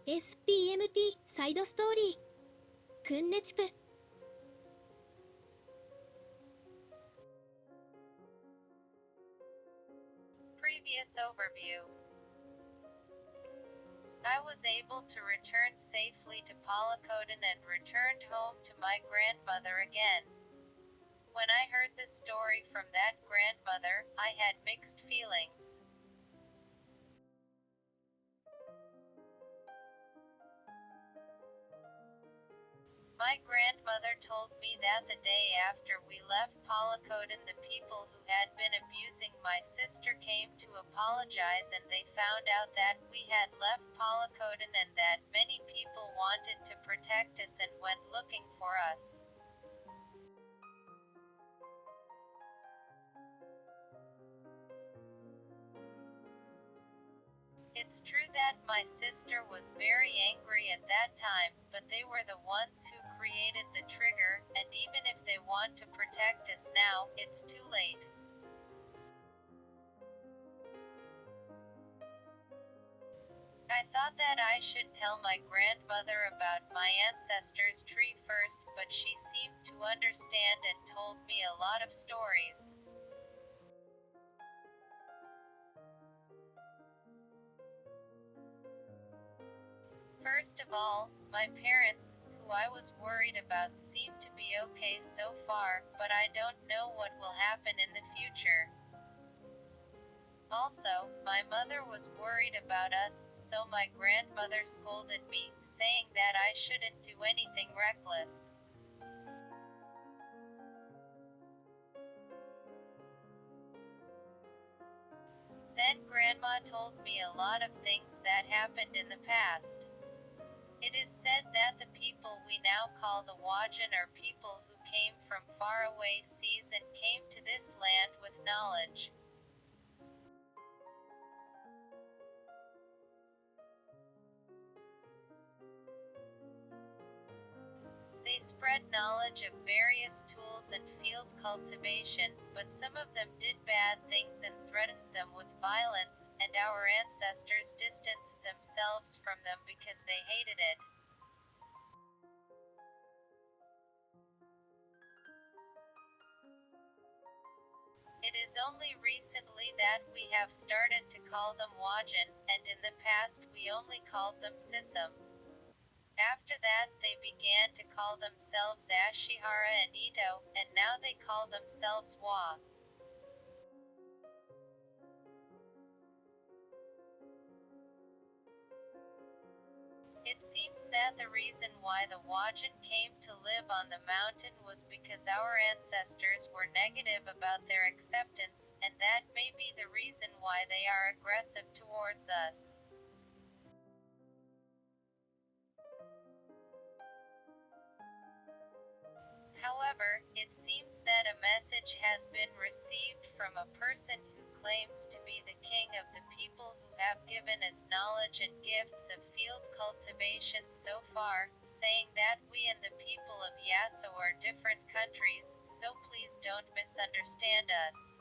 SPMP サイドストーリーくんねちぷ。 Previous overview. I was able to return safely to Palakodan and returned home to my grandmother again. When I heard the story from that grandmother, I had mixed feelings. My grandmother told me that the day after we left Palakodan, the people who had been abusing my sister came to apologize, and they found out that we had left Palakodan and that many people wanted to protect us and went looking for us. It's true that my sister was very angry at that time, but they were the ones who created the trigger, and even if they want to protect us now, it's too late. I thought that I should tell my grandmother about my ancestors' tree first, but she seemed to understand and told me a lot of stories. First of all, my parents, who I was worried about, seem to be okay so far, but I don't know what will happen in the future. Also, my mother was worried about us, so my grandmother scolded me, saying that I shouldn't do anything reckless. Then Grandma told me a lot of things that happened in the past. It is said that the people we now call the Wajan are people who came from faraway seas and came to this land with knowledge. They spread knowledge of various tools and field cultivation, but some of them did bad things and threatened them with violence, and our ancestors distanced themselves from them because they hated it. It is only recently that we have started to call them Wajan, and in the past we only called them Sisam. After that, they began to call themselves Ashihara and Ito, and now they call themselves Wa. It seems that the reason why the Wajan came to live on the mountain was because our ancestors were negative about their acceptance, and that may be the reason why they are aggressive towards us. However, it seems that a message has been received from a person who claims to be the king of the people who have given us knowledge and gifts of field cultivation so far, saying that we and the people of Yaso are different countries, so please don't misunderstand us.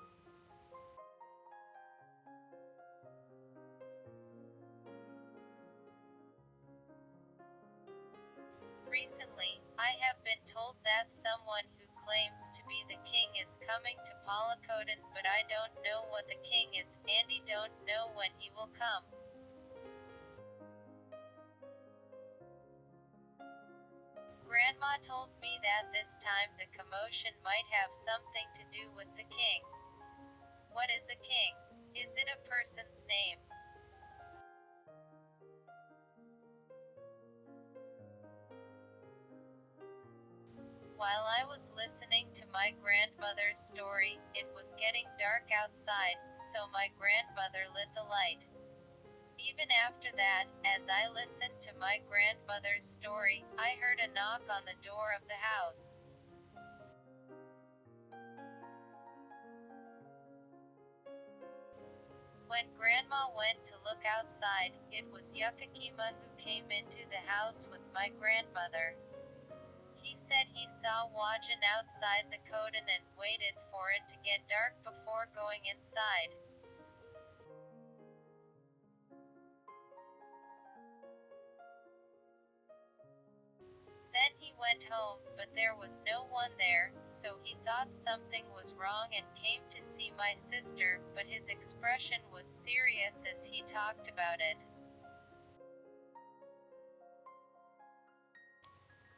Recently, I have been told that someone who claims to be the king is coming to Palakodan, but I don't know what the king is, and I don't know when he will come. Grandma told me that this time the commotion might have something to do with the king. What is a king? Is it a person's name? While I was listening to my grandmother's story, it was getting dark outside, so my grandmother lit the light. Even after that, as I listened to my grandmother's story, I heard a knock on the door of the house. When Grandma went to look outside, it was Yukakima who came into the house with my grandmother. He said he saw Wajan outside the kodan and waited for it to get dark before going inside. went home, but there was no one there, so he thought something was wrong and came to see my sister, but his expression was serious as he talked about it.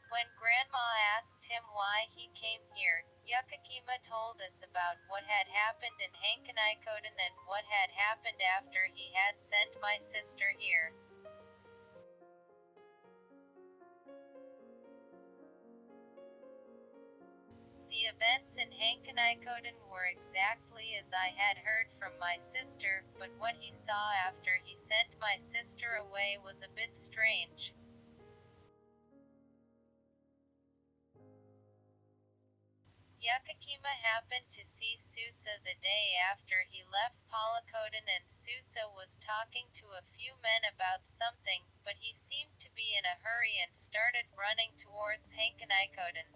When Grandma asked him why he came here, Yukakima told us about what had happened in Hankanikoden and what had happened after he had sent my sister here. The events in Hankanikoden were exactly as I had heard from my sister, but what he saw after he sent my sister away was a bit strange. Yukakima happened to see Susa the day after he left Palakoden, and Susa was talking to a few men about something, but he seemed to be in a hurry and started running towards Hankanikoden.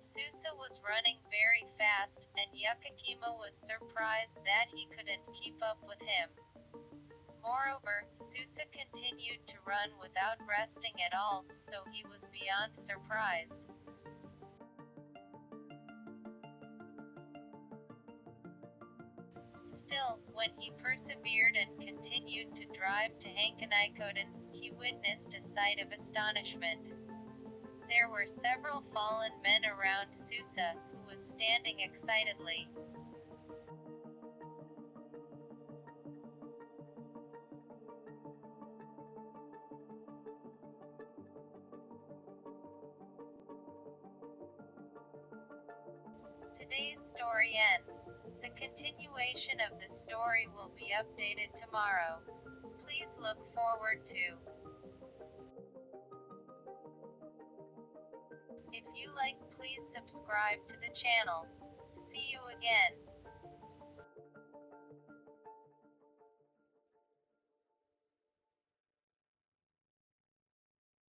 Susa was running very fast, and Yukakima was surprised that he couldn't keep up with him. Moreover, Susa continued to run without resting at all, so he was beyond surprised. Still, when he persevered and continued to drive to Hankanikoden, he witnessed a sight of astonishment. There were several fallen men around Susa, who was standing excitedly. Today's story ends. The continuation of the story will be updated tomorrow. Please look forward to. If you like, please subscribe to the channel. See you again.